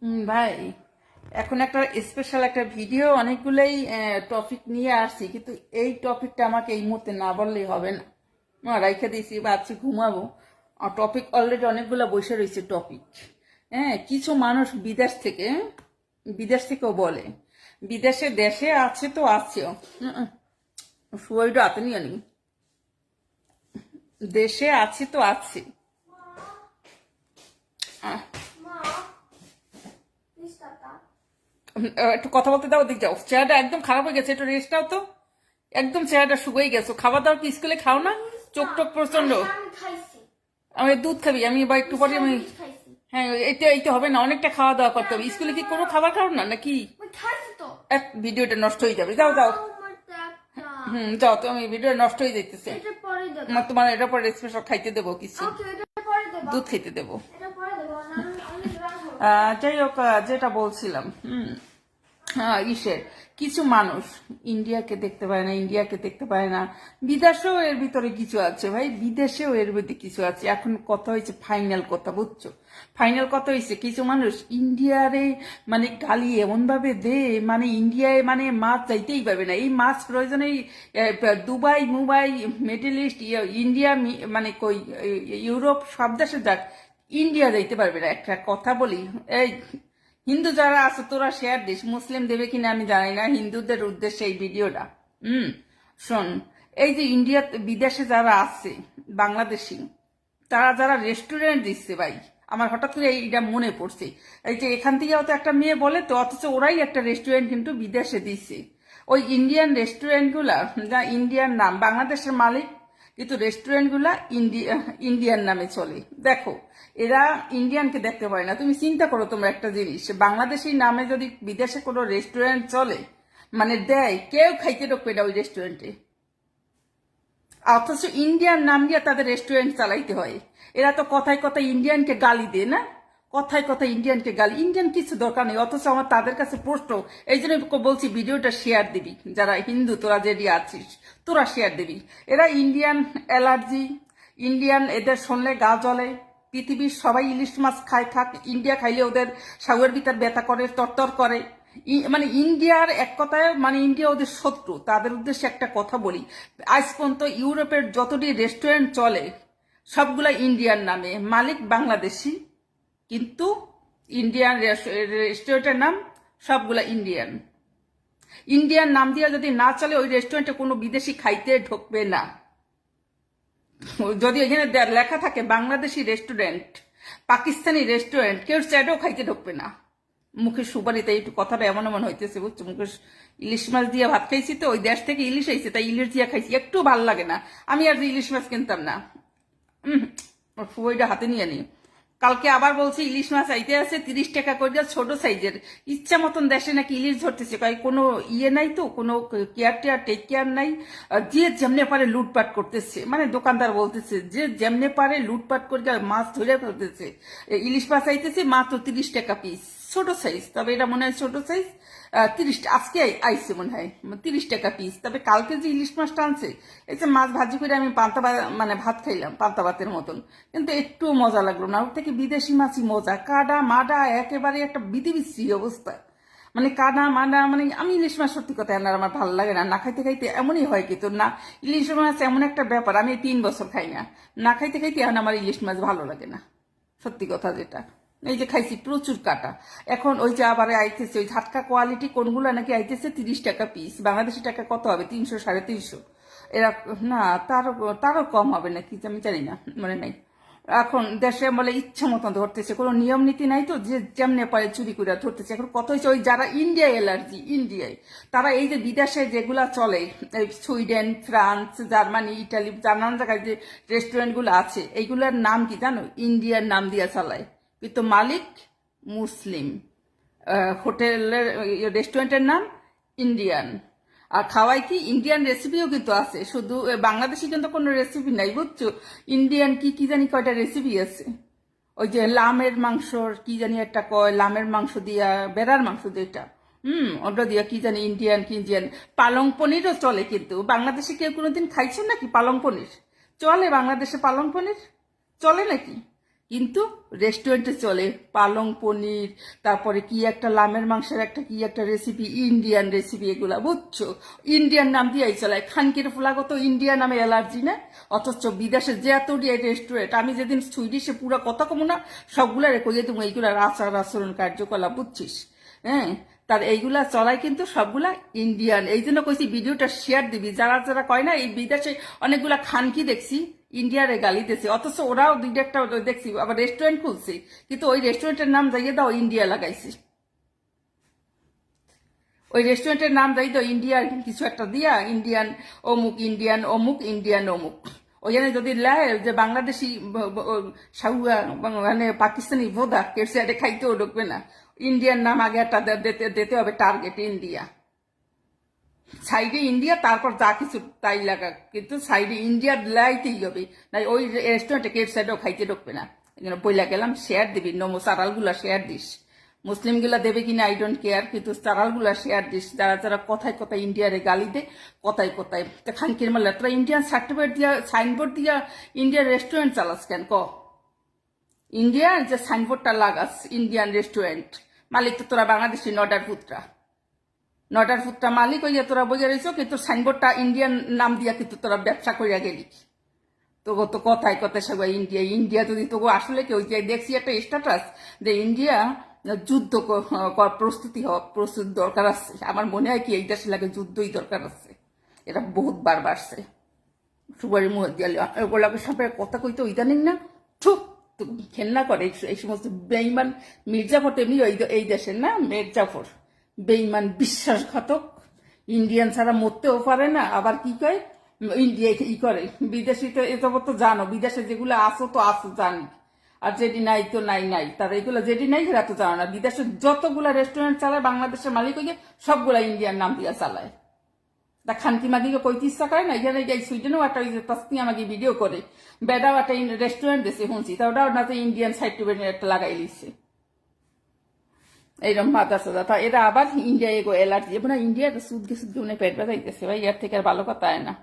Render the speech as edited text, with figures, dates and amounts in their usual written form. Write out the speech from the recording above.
ভাই, এখন একটা স্পেশাল একটা ভিডিও অনেকগুলোই টপিক নিয়ে আসছি, কিন্তু এই টপিকটা আমাকে এই মুহূর্তে না বললেই হবে না। রাইখে দিয়েছি, ভাবছি ঘুমাবো। টপিক অলরেডি অনেকগুলো বসে রয়েছে টপিক। হ্যাঁ, কিছু মানুষ বিদেশ থেকেও বলে বিদেশে দেশে আছে তো আছেও। সুইটা হাতে নিয়ে নি, দেশে আছে তো আছে। একটু কথা বলতে দাও, দিক যাও। চেহারাটা একদম খারাপ হয়ে গেছে, একটু রেস্ট নাও তো। একদম চেহারাটা শুকিয়ে গেছো। খাবার দাবার কি স্কুলে খাও না? চোখ টোক প্রচন্ড। আমি দুধ খাবি? আমি বা একটু পরে আমি হ্যাঁ, এইটা হবে না, অনেকটা খাওয়া দাওয়া করতে হবে। স্কুলে কি কোনো খাবার খাও না নাকি? এক ভিডিওটা নষ্ট হয়ে যাবে, যাও যাও। যাও, তো আমি ভিডিও নষ্ট হয়ে যাইতেছে। তোমার এটা পরে স্পেশাল খাইতে দেবো, কিছু দুধ খাইতে দেবো। যাই হোক, যেটা বলছিলাম, হ্যাঁ, কিছু মানুষ ইন্ডিয়াকে দেখতে পারে না, ইন্ডিয়াকে দেখতে পারে না। বিদেশেও এর ভিতরে কিছু আছে ভাই, বিদেশেও এর ভিতরে কিছু আছে। এখন কথা হয়েছে ফাইনাল কথা, বুঝছো? ফাইনাল কথা হয়েছে, কিছু মানুষ ইন্ডিয়ারে মানে গালি এমন ভাবে দে, মানে ইন্ডিয়ায় মানে মাছ চাইতেই পাবে না। এই মাছ প্রয়োজনে দুবাই মুবাই মিডল ইস্ট ইন্ডিয়া মানে কই ইউরোপ সব দেশে যাক, ইন্ডিয়া যাইতে পারবে না। একটা কথা বলি, এই হিন্দু যারা আছে তোরা শেয়ার দিস, মুসলিম দেবে কিনা আমি জানি না, হিন্দুদের উদ্দেশ্যে এই ভিডিওটা। শোন, এই যে ইন্ডিয়া বিদেশে যারা আছে বাংলাদেশি, তারা যারা রেস্টুরেন্ট দিচ্ছে ভাই, আমার হঠাৎ করে এইটা মনে পড়ছে। এই যে এখান থেকে হয়তো একটা মেয়ে বলে তো, অথচ ওরাই একটা রেস্টুরেন্ট কিন্তু বিদেশে দিচ্ছে। ওই ইন্ডিয়ান রেস্টুরেন্ট গুলা, যা ইন্ডিয়ান নাম, বাংলাদেশের মালিক, কিন্তু রেস্টুরেন্ট গুলা ইন্ডিয়ান নামে চলে। দেখো, এরা ইন্ডিয়ানকে দেখতে পারে না। তুমি চিন্তা করো, তোমরা একটা জিনিস, বাংলাদেশি নামে যদি বিদেশে কোনো রেস্টুরেন্ট চলে, মানে দেয়, কেউ খাইতে ঢুকবে না ওই রেস্টুরেন্টে, অথচ ইন্ডিয়ান নাম দিয়ে তাদের রেস্টুরেন্ট চালাইতে হয়। এরা তো কথায় কথায় ইন্ডিয়ানকে গালি দেয় না, কথায় কথায় ইন্ডিয়ানকে গালি। ইন্ডিয়ান কিছু দরকার নেই, অথচ আমার তাদের কাছে প্রশ্ন। এই জন্য বলছি ভিডিওটা শেয়ার দিবি, যারা হিন্দু তোরা যেদি আছিস তোরা শেয়ার দিবি। এরা ইন্ডিয়ান অ্যালার্জি, ইন্ডিয়ান এদের শুনলে গা জ্বলে। পৃথিবীর সবাই ইলিশ মাছ খায়, থাক, ইন্ডিয়া খাইলে ওদের সাগরের ভিতর ব্যথা করে, তরতর করে। মানে ইন্ডিয়ার এক কথায়, মানে ইন্ডিয়া ওদের শত্রু। তাদের উদ্দেশ্যে একটা কথা বলি, আজ পর্যন্ত ইউরোপের যতটি রেস্টুরেন্ট চলে সবগুলা ইন্ডিয়ান নামে, মালিক বাংলাদেশি, কিন্তু ইন্ডিয়ান রেস্টুরেন্টের নাম সবগুলা ইন্ডিয়ান। ইন্ডিয়ান নাম দিয়ে যদি না চলে, ওই রেস্টুরেন্টে কোনো বিদেশি খাইতে ঢুকবে না। যদি এখানে লেখা থাকে বাংলাদেশি রেস্টুরেন্ট, পাকিস্তানি রেস্টুরেন্ট, কেউ চাইলেও খাইতে ঢুকবে না। মুখে সুপারিতে একটু কথাটা এমন এমন হইতেছে, বুঝছো? মুখে ইলিশ মাছ দিয়ে ভাত খাইছি তো, ওই দেশ থেকে ইলিশ আইছে, তাই ইলিশ দিয়ে খাইছি, একটু ভাল লাগে না। আমি আর ইলিশ মাছ কিনতাম না। ফুবইটা হাতে নিয়ে নি। কালকে আবার বলছে ইলিশ মাছ আইতে আছে 30 টাকা করে, ছোট সাইজের। ইচ্ছা মতন দেশে নাকি ইলিশ ধরতেছে, কোনো ইয়ে নাই তো, কোনো কেয়ার টেয়ার টেক কেয়ার নাই। যে যেমনে পারে লুটপাট করতেছে, মানে দোকানদার বলতেছে যে যেমনে পারে লুটপাট করে মাছ ধরে ফেলতেছে। ইলিশ মাছ আইতেছে মাত্র 30 টাকা পিস, ছোট সাইজ। তবে এটা মনে হয় ছোট সাইজ, 30 আজকে আইসে মনে হয় 30 টাকা পিস। তবে কালকে যে ইলিশ মাছটা আনছে, এই যে মাছ ভাজি করে আমি পান্তা মানে ভাত খাইলাম পান্তা ভাতের মতন, কিন্তু একটু মজা লাগলো না। ওর থেকে বিদেশি মাছই মজা। কাডা মাডা একেবারে একটা বিধিবিচ্ছিরি অবস্থা, মানে কাদা মাডা। মানে আমি ইলিশ মাছ সত্যি কথা আমার ভালো লাগে না, না খাইতে খাইতে এমনই হয়। কিন্তু না, ইলিশ মাছ এমন একটা ব্যাপার, আমি 3 বছর খাই না, না খাইতে খাইতে এখন আমার ইলিশ মাছ ভালো লাগে না, সত্যি কথা যেটা। এই যে খাইছি প্রচুর কাটা। এখন ওই যে আবার আইতেছে ওই ঝাটকা কোয়ালিটি কোনগুলো নাকি আইতেছে 30 টাকা পিস। বাংলাদেশি টাকা কত হবে? 300 350। এরা না, তারও কম হবে নাকি আমি জানি না, মনে নাই। এখন দেশে বলে ইচ্ছা মতন ধরতেছে, কোনো নিয়ম নীতি নাই তো, যে যেমনে পারে চুরি করে ধরতেছে। এখন কত হয়েছে, ওই যারা ইন্ডিয়ায় অ্যালার্জি, ইন্ডিয়ায়, তারা এই যে বিদেশে যেগুলা চলে, সুইডেন, ফ্রান্স, জার্মানি, ইটালি, নানান জায়গায় যে রেস্টুরেন্টগুলো আছে, এইগুলোর নাম কি জানো? ইন্ডিয়ার নাম দিয়ে চালায়, কিন্তু মালিক মুসলিম। হোটেলের রেস্টুরেন্টের নাম ইন্ডিয়ান, আর খাওয়াই কি ইন্ডিয়ান রেসিপিও কিন্তু আছে। শুধু বাংলাদেশি কিন্তু কোনো রেসিপি নাই, বুঝছো? ইন্ডিয়ান কি কি জানি কয়টা রেসিপি আছে। ওই যে লামের মাংসর কি জানি একটা কয়, লামের মাংস দিয়া, বেড়ার মাংস যেটা, ওটা দিয়া কি জানি ইন্ডিয়ান কি ইন্ডিয়ান। পালং পনিরও চলে, কিন্তু বাংলাদেশে কেউ কোনোদিন খাইছেন নাকি পালং পনির? চলে বাংলাদেশে পালং পনির? চলে নাকি? কিন্তু রেস্টুরেন্টে চলে পালং পনির, তারপরে কি একটা লামের মাংসের একটা কি একটা রেসিপি, ইন্ডিয়ান রেসিপি, এগুলা বুঝছো, ইন্ডিয়ান নাম দিয়েই চলায়। খানকির ফুলাগত ইন্ডিয়া নামে অ্যালার্জি না, অথচ বিদেশে যে এত রেস্টুরেন্ট, আমি যেদিন সুইডিশে পুরো কথা কমু না সবগুলা কইয়ে তুমি এইগুলার আচার আচরণ কার্যকলাপ, বুঝছিস? হ্যাঁ, তার এইগুলা চলাই কিন্তু সবগুলা ইন্ডিয়ান। এই জন্য কইছি ভিডিওটা শেয়ার দিবি, যারা যারা কয় না এই বিদেশে অনেকগুলা খানকি দেখছি ইন্ডিয়ারে গালি দিয়েছে, অথচ ওরাও দুইটা একটা দেখছি আবার রেস্টুরেন্ট খুলছে, কিন্তু ওই রেস্টুরেন্টের নাম যাইয়ে দাও ইন্ডিয়া লাগাইছে। ওই রেস্টুরেন্টের নাম যাই দাও ইন্ডিয়ার কিছু একটা দিয়া, ইন্ডিয়ান অমুক, ইন্ডিয়ান অমুক, ইন্ডিয়ান অমুক। ওইখানে যদি লেয় যে বাংলাদেশি সাউয়া মানে পাকিস্তানি ভোদা কেটে খাইতেও ঢুকবে না, ইন্ডিয়ান নাম আগে একটা দিতে হবে, টার্গেট ইন্ডিয়া, সাইডে ইন্ডিয়া, তারপর যা কিছু তাই লাগা, কিন্তু সাইডে ইন্ডিয়া লাইতেই হবে, নাই ওই রেস্টুরেন্টে কেট সাইডেও খাইতে ঢুকবে না। এখানে বইলা গেলাম, শেয়ার দিবি, নমো চারালগুলা শেয়ার দিস, মুসলিমগুলা দেবে কিনা আই ডোন্ট কেয়ার, কিন্তু চারালগুলা শেয়ার দিস, যারা যারা কথায় কথায় ইন্ডিয়ারে গালি দে, কথায় কথায় খানকির মাল্লা, তোরা ইন্ডিয়ান সার্টিফিকেট দিয়া সাইনবোর্ড দিয়া ইন্ডিয়ান রেস্টুরেন্ট চালাস কেন ক? ইন্ডিয়ান যে সাইনবোর্ডটা লাগাস ইন্ডিয়ান রেস্টুরেন্ট, মালিক তো তোরা বাংলাদেশি নডার পুত্রা, নটার ফুটটা মালিক হইয়া তোরা বইয়া রয়েছ, কিন্তু সাইনবোর্ডটা ইন্ডিয়ান নাম দিয়া কিন্তু তোরা ব্যবসা করিয়া গেলি। তোকে তো কথায় কথায় সবাই ইন্ডিয়া ইন্ডিয়া, যদি তোকে আসলে কি ওই যে দেখছি একটা স্ট্যাটাস যে ইন্ডিয়া যুদ্ধ প্রস্তুতি হওয়া প্রস্তুত দরকার আছে, আমার মনে হয় কি এই দেশে লাগে যুদ্ধই দরকার আছে, এটা বহুত বার বাড়ছে। সুপারি মুহ দিয়ালি ওগুলোকে সবাই কথা কইতে ইদানিং না ঠিক ঘেন্না করে এই সমস্ত বেইমান। মির্জাফর তেমনি এই দেশের না, মির্জাফর বেইমান বিশ্বাসঘাতক, ইন্ডিয়ান ছাড়া মরতেও পারে না, আবার কি কয় ইন্ডিয়া ই করে, বিদেশিতে এসব তো জানো, বিদেশে যেগুলো আসো তো আসো জানি, আর যেটি নাই তো নাই নাই, তারা এইগুলো যেটি নাই সেটা তো জানো না। বিদেশের যতগুলা রেস্টুরেন্ট চালায় বাংলাদেশের মালিক হয়ে সবগুলা ইন্ডিয়ান নাম দিয়া চালায়। তা খানকি মাগিকে কইতে ইচ্ছা করে না, এখানে এই সুইডেনও একটা তাস্তি আমাকে ভিডিও করে বেডাও একটা রেস্টুরেন্ট দিছে শুনছি, তা ওটাও না তো ইন্ডিয়ান সার্টিফিকেট একটা লাগাই লিছে এইরকম মাথা সোজা। তা এরা আবার ইন্ডিয়া এগো অ্যালার্জি, এবার ইন্ডিয়ার সুদ সুদ পেট ব্যথা দিতেছে ভাই, এর থেকে আর ভালো কথা হয় না।